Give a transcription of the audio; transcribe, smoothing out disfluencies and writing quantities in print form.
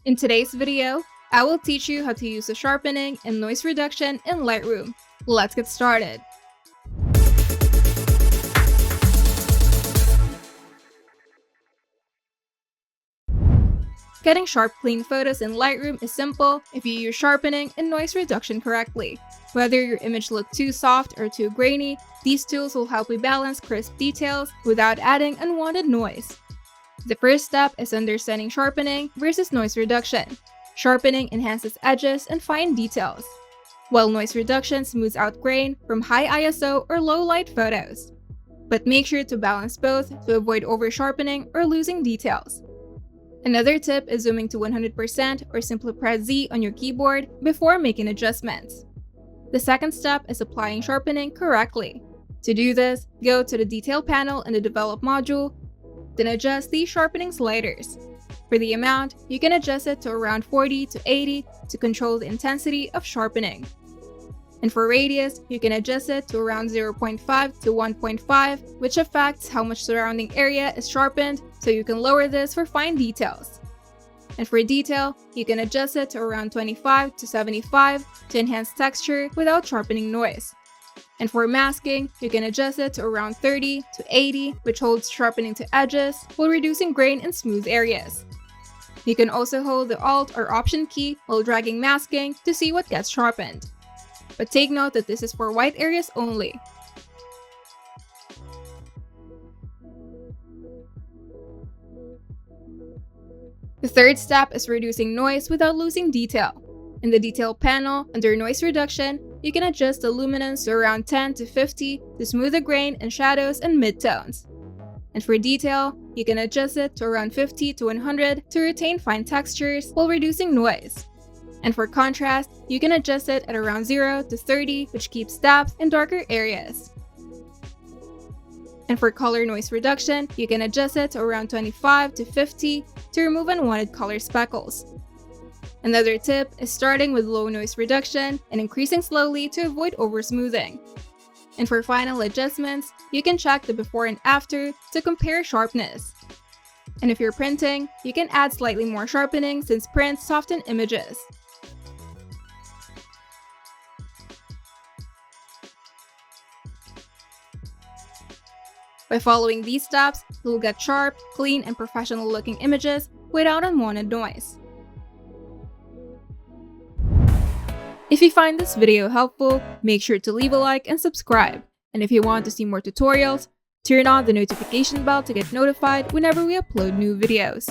In today's video, I will teach you how to use the sharpening and noise reduction in Lightroom. Let's get started. Getting sharp, clean photos in Lightroom is simple if you use sharpening and noise reduction correctly. Whether your image looks too soft or too grainy, these tools will help you balance crisp details without adding unwanted noise. The first step is understanding sharpening versus noise reduction. Sharpening enhances edges and fine details, while noise reduction smooths out grain from high ISO or low light photos. But make sure to balance both to avoid over-sharpening or losing details. Another tip is zooming to 100% or simply press Z on your keyboard before making adjustments. The second step is applying sharpening correctly. To do this, go to the Detail panel in the Develop module, then adjust the sharpening sliders. For the amount, you can adjust it to around 40 to 80 to control the intensity of sharpening. And for radius, you can adjust it to around 0.5 to 1.5, which affects how much surrounding area is sharpened, so you can lower this for fine details. And for detail, you can adjust it to around 25 to 75 to enhance texture without sharpening noise. And for masking, you can adjust it to around 30 to 80, which holds sharpening to edges while reducing grain in smooth areas. You can also hold the Alt or Option key while dragging masking to see what gets sharpened. But take note that this is for white areas only. The third step is reducing noise without losing detail. In the Detail panel, under Noise Reduction, you can adjust the luminance to around 10 to 50 to smooth the grain and shadows and midtones. And for detail, you can adjust it to around 50 to 100 to retain fine textures while reducing noise. And for contrast, you can adjust it at around 0 to 30, which keeps depth in darker areas. And for color noise reduction, you can adjust it to around 25 to 50 to remove unwanted color speckles. Another tip is starting with low noise reduction and increasing slowly to avoid over-smoothing. And for final adjustments, you can check the before and after to compare sharpness. And if you're printing, you can add slightly more sharpening since prints soften images. By following these steps, you'll get sharp, clean, and professional-looking images without unwanted noise. If you find this video helpful, make sure to leave a like and subscribe. And if you want to see more tutorials, turn on the notification bell to get notified whenever we upload new videos.